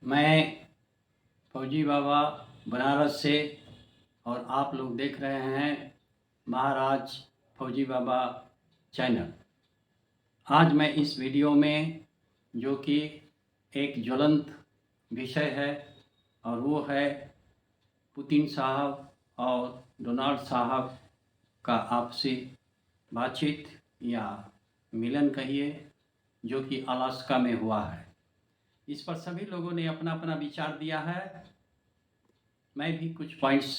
मैं फौजी बाबा बनारस से और आप लोग देख रहे हैं महाराज फौजी बाबा चैनल। आज मैं इस वीडियो में जो कि एक ज्वलंत विषय है और वो है पुतिन साहब और डोनाल्ड साहब का आपसी बातचीत या मिलन कहिए, जो कि अलास्का में हुआ है। इस पर सभी लोगों ने अपना अपना विचार दिया है। मैं भी कुछ पॉइंट्स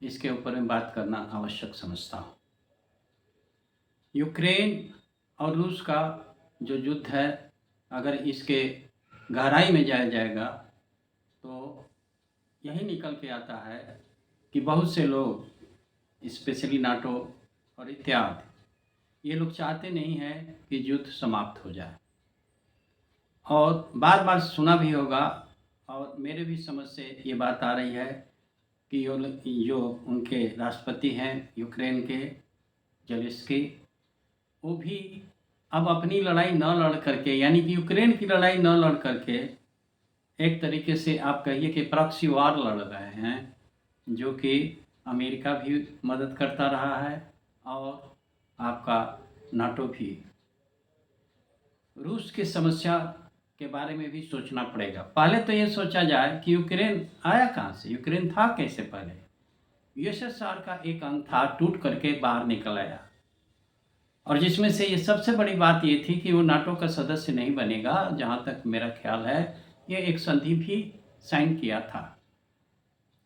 इसके ऊपर में बात करना आवश्यक समझता हूँ। यूक्रेन और रूस का जो युद्ध है, अगर इसके गहराई में जाया जाएगा तो यही निकल के आता है कि बहुत से लोग, स्पेशली नाटो और इत्यादि, ये लोग चाहते नहीं हैं कि युद्ध समाप्त हो जाए। और बार बार सुना भी होगा और मेरे भी समझ से ये बात आ रही है कि जो उनके राष्ट्रपति हैं यूक्रेन के, जेलेंस्की, वो भी अब अपनी लड़ाई न लड़ करके, यानी कि यूक्रेन की लड़ाई न लड़ करके एक तरीके से आप कहिए कि प्रॉक्सी वार लड़ रहे हैं, जो कि अमेरिका भी मदद करता रहा है और आपका नाटो भी। रूस की समस्या के बारे में भी सोचना पड़ेगा। पहले तो ये सोचा जाए कि यूक्रेन आया कहाँ से, यूक्रेन था कैसे। पहले यूएसएसआर का एक अंग था, टूट करके बाहर निकल आया, और जिसमें से ये सबसे बड़ी बात ये थी कि वो नाटो का सदस्य नहीं बनेगा। जहाँ तक मेरा ख्याल है, ये एक संधि भी साइन किया था।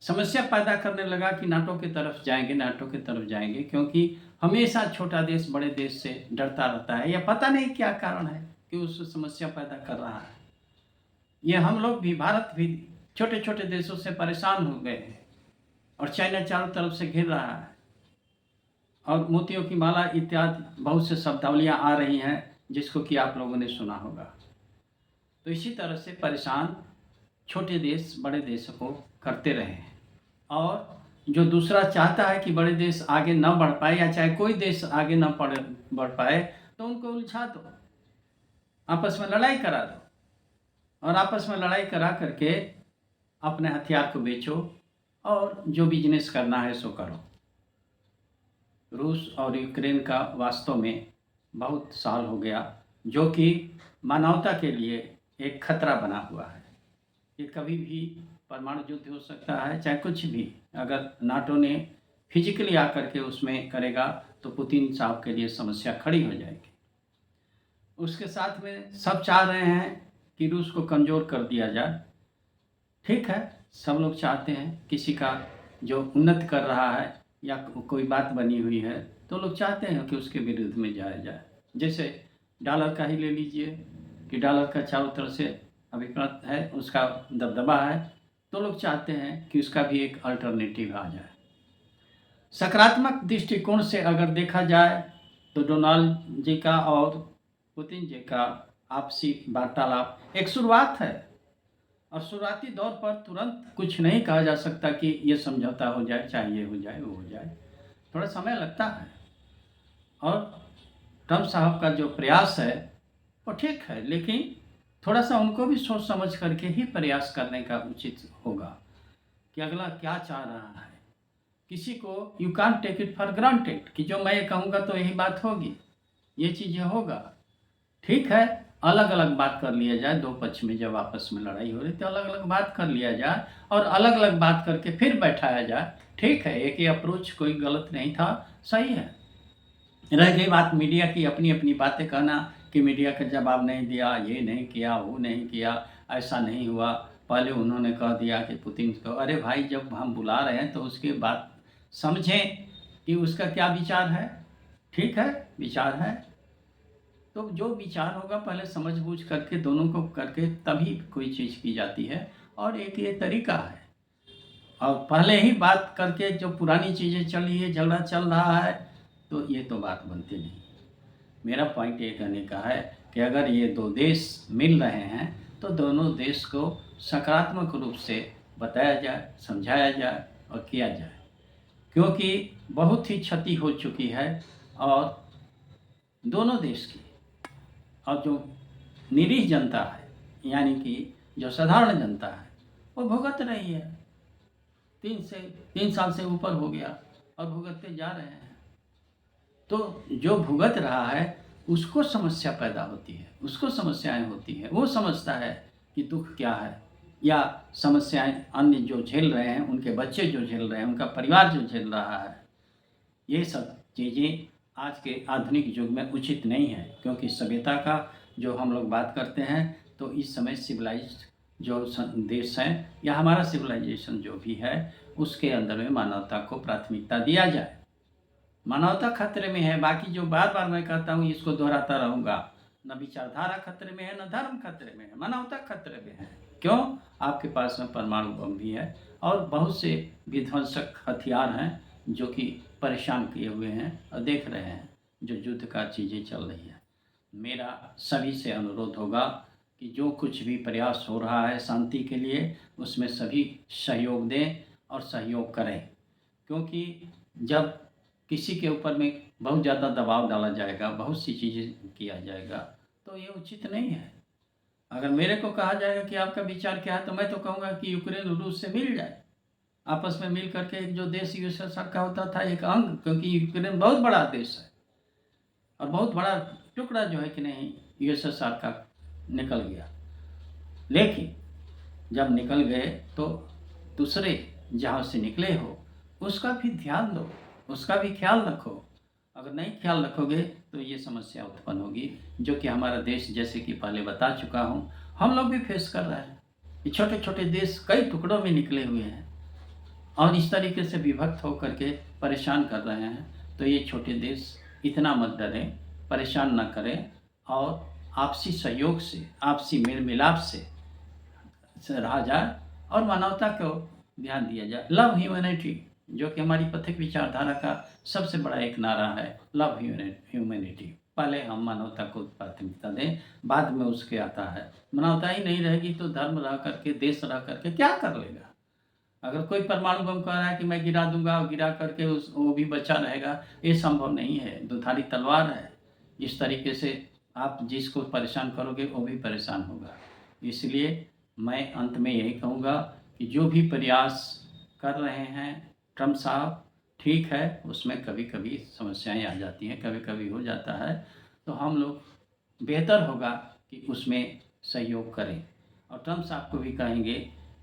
समस्या पैदा करने लगा कि नाटो की तरफ जाएंगे, नाटो की तरफ जाएंगे, क्योंकि हमेशा छोटा देश बड़े देश से डरता रहता है, या पता नहीं क्या कारण है कि उस समस्या पैदा कर रहा है। ये हम लोग भी, भारत भी छोटे छोटे देशों से परेशान हो गए हैं, और चाइना चारों तरफ से घिर रहा है, और मोतियों की माला इत्यादि बहुत से शब्दावलियाँ आ रही हैं, जिसको कि आप लोगों ने सुना होगा। तो इसी तरह से परेशान छोटे देश बड़े देशों को करते रहे हैं, और जो दूसरा चाहता है कि बड़े देश आगे न बढ़ पाए, या चाहे कोई देश आगे न बढ़ पाए, तो उनको उलझा दो, आपस में लड़ाई करा दो, और आपस में लड़ाई करा करके अपने हथियार को बेचो और जो बिजनेस करना है सो करो। रूस और यूक्रेन का वास्तव में बहुत साल हो गया, जो कि मानवता के लिए एक खतरा बना हुआ है। ये कभी भी परमाणु युद्ध हो सकता है, चाहे कुछ भी। अगर नाटो ने फिजिकली आकर के उसमें करेगा तो पुतिन साहब के लिए समस्या खड़ी हो जाएगी। उसके साथ में सब चाह रहे हैं कि रूस को कमज़ोर कर दिया जाए। ठीक है, सब लोग चाहते हैं, किसी का जो उन्नत कर रहा है या कोई बात बनी हुई है तो लोग चाहते हैं कि उसके विरुद्ध में जाया जाए। जैसे डॉलर का ही ले लीजिए कि डॉलर का चारों तरफ से अभिप्राय है, उसका दबदबा है, तो लोग चाहते हैं कि उसका भी एक अल्टरनेटिव आ जाए। सकारात्मक दृष्टिकोण से अगर देखा जाए तो डोनाल्ड जी का और पुतिन जी का आपसी वार्तालाप एक शुरुआत है, और शुरुआती दौर पर तुरंत कुछ नहीं कहा जा सकता कि ये समझौता हो जाए, चाहे ये हो जाए वो हो जाए, थोड़ा समय लगता है। और ट्रम्प साहब का जो प्रयास है वो ठीक है, लेकिन थोड़ा सा उनको भी सोच समझ करके ही प्रयास करने का उचित होगा कि अगला क्या चाह रहा है। किसी को you can't take it for granted कि जो मैं कहूँगा तो यही बात होगी, ये चीज़ें होगा। ठीक है, अलग अलग बात कर लिया जाए, दो पक्ष में जब आपस में लड़ाई हो रही तो अलग अलग बात कर लिया जाए, और अलग अलग बात करके फिर बैठाया जाए। ठीक है, एक ही अप्रोच कोई गलत नहीं था, सही है। रह गई बात मीडिया की, अपनी अपनी बातें कहना कि मीडिया का जवाब नहीं दिया, ये नहीं किया, वो नहीं किया, ऐसा नहीं हुआ। पहले उन्होंने कह दिया कि पुतिन को, अरे भाई, जब हम बुला रहे हैं तो उसकी बात समझें कि उसका क्या विचार है। ठीक है, विचार है तो जो विचार होगा पहले समझ बूझ करके दोनों को करके तभी कोई चीज़ की जाती है, और एक ये तरीका है। और पहले ही बात करके जो पुरानी चीज़ें चल रही है, झगड़ा चल रहा है, तो ये तो बात बनती नहीं। मेरा पॉइंट ये कहने का है कि अगर ये दो देश मिल रहे हैं तो दोनों देश को सकारात्मक रूप से बताया जाए, समझाया जाए और किया जाए, क्योंकि बहुत ही क्षति हो चुकी है और दोनों देश की। और जो निरीह जनता है, यानी कि जो साधारण जनता है वो भुगत रही है। 3 साल से ऊपर हो गया और भुगतते जा रहे हैं। तो जो भुगत रहा है उसको समस्या पैदा होती है, उसको समस्याएं होती हैं। वो समझता है कि दुख क्या है, या समस्याएं अन्य जो झेल रहे हैं, उनके बच्चे जो झेल रहे हैं, उनका परिवार जो झेल रहा है। ये सब चीज़ें आज के आधुनिक युग में उचित नहीं है, क्योंकि सभ्यता का जो हम लोग बात करते हैं तो इस समय सिविलाइज्ड जो देश हैं या हमारा सिविलाइजेशन जो भी है उसके अंदर में मानवता को प्राथमिकता दिया जाए। मानवता खतरे में है। बाकी जो बार बार मैं कहता हूँ इसको दोहराता रहूँगा, न विचारधारा खतरे में है, न धर्म खतरे में है, मानवता खतरे में है। क्यों? आपके पास में परमाणु बम भी है और बहुत से विध्वंसक हथियार हैं जो कि परेशान किए हुए हैं और देख रहे हैं जो युद्ध का चीज़ें चल रही है। मेरा सभी से अनुरोध होगा कि जो कुछ भी प्रयास हो रहा है शांति के लिए, उसमें सभी सहयोग दें और सहयोग करें, क्योंकि जब किसी के ऊपर में बहुत ज़्यादा दबाव डाला जाएगा, बहुत सी चीज़ें किया जाएगा, तो ये उचित नहीं है। अगर मेरे को कहा जाएगा कि आपका विचार क्या है, तो मैं तो कहूँगा कि यूक्रेन रूस से मिल जाए, आपस में मिल करके। एक जो देश यूएसएसआर का होता था एक अंग, क्योंकि यूक्रेन बहुत बड़ा देश है और बहुत बड़ा टुकड़ा जो है कि नहीं यूएसएसआर का निकल गया, लेकिन जब निकल गए तो दूसरे जहाँ से निकले हो उसका भी ध्यान दो, उसका भी ख्याल रखो। अगर नहीं ख्याल रखोगे तो ये समस्या उत्पन्न होगी, जो कि हमारा देश, जैसे कि पहले बता चुका हूँ, हम लोग भी फेस कर रहे हैं। ये छोटे छोटे देश कई टुकड़ों में निकले हुए हैं और इस तरीके से विभक्त होकर के परेशान कर रहे हैं। तो ये छोटे देश इतना मत डरें, परेशान न करें और आपसी सहयोग से, आपसी मेल मिलाप से रहा जाए और मानवता को ध्यान दिया जाए। लव ह्यूमैनिटी, जो कि हमारी पथिक विचारधारा का सबसे बड़ा एक नारा है, लव ह्यूमैनिटी। पहले हम मानवता को प्राथमिकता दें, बाद में उसके आता है। मानवता ही नहीं रहेगी तो धर्म रह करके, देश रह करके क्या कर लेगा? अगर कोई परमाणु बम कह रहा है कि मैं गिरा दूंगा और गिरा करके वो भी बचा रहेगा, ये संभव नहीं है। दुधारी तलवार है, इस तरीके से आप जिसको परेशान करोगे वो भी परेशान होगा। इसलिए मैं अंत में यही कहूँगा कि जो भी प्रयास कर रहे हैं ट्रम्प साहब, ठीक है, उसमें कभी कभी समस्याएं आ जाती हैं, कभी कभी हो जाता है, तो हम लोग बेहतर होगा कि उसमें सहयोग करें। और ट्रम्प साहब को भी कहेंगे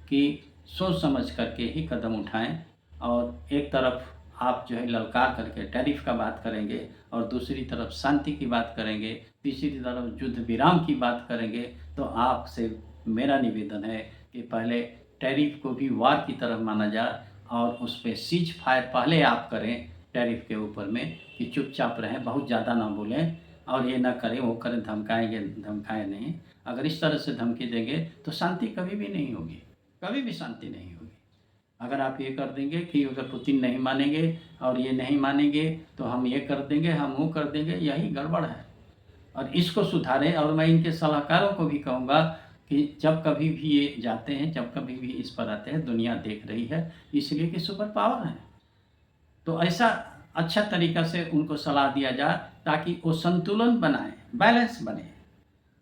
कि सोच समझ करके ही कदम उठाएं, और एक तरफ आप जो है ललकार करके टैरिफ का बात करेंगे और दूसरी तरफ शांति की बात करेंगे, तीसरी तरफ युद्ध विराम की बात करेंगे, तो आपसे मेरा निवेदन है कि पहले टैरिफ को भी वार की तरफ माना जाए और उस पर सीज फायर पहले आप करें टैरिफ के ऊपर में, कि चुपचाप रहें, बहुत ज़्यादा ना बोलें और ये ना करें वो करें, धमकाएं नहीं। अगर इस तरह से धमकी देंगे तो शांति कभी भी नहीं होगी, कभी भी शांति नहीं होगी। अगर आप ये कर देंगे कि अगर पुतिन नहीं मानेंगे और ये नहीं मानेंगे तो हम ये कर देंगे, हम वो कर देंगे, यही गड़बड़ है। और इसको सुधारें। और मैं इनके सलाहकारों को भी कहूँगा कि जब कभी भी ये जाते हैं, जब कभी भी इस पर आते हैं, दुनिया देख रही है, इसलिए कि सुपर पावर है, तो ऐसा अच्छा तरीक़ा से उनको सलाह दिया जाए ताकि वो संतुलन बनाए, बैलेंस बने,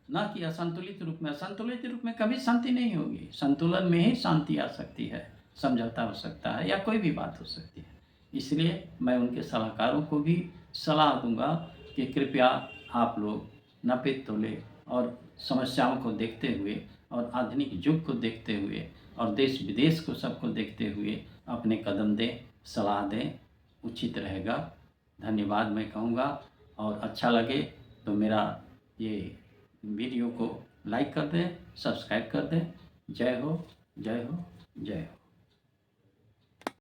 ना कि असंतुलित रूप में। असंतुलित रूप में कभी शांति नहीं होगी, संतुलन में ही शांति आ सकती है, समझौता हो सकता है या कोई भी बात हो सकती है। इसलिए मैं उनके सलाहकारों को भी सलाह दूंगा कि कृपया आप लोग नपे तोले और समस्याओं को देखते हुए और आधुनिक युग को देखते हुए और देश विदेश को सबको देखते हुए अपने कदम दें, सलाह दें, उचित रहेगा। धन्यवाद मैं कहूँगा। और अच्छा लगे तो मेरा ये वीडियो को लाइक कर दें, सब्सक्राइब कर दें। जय हो, जय हो, जय हो।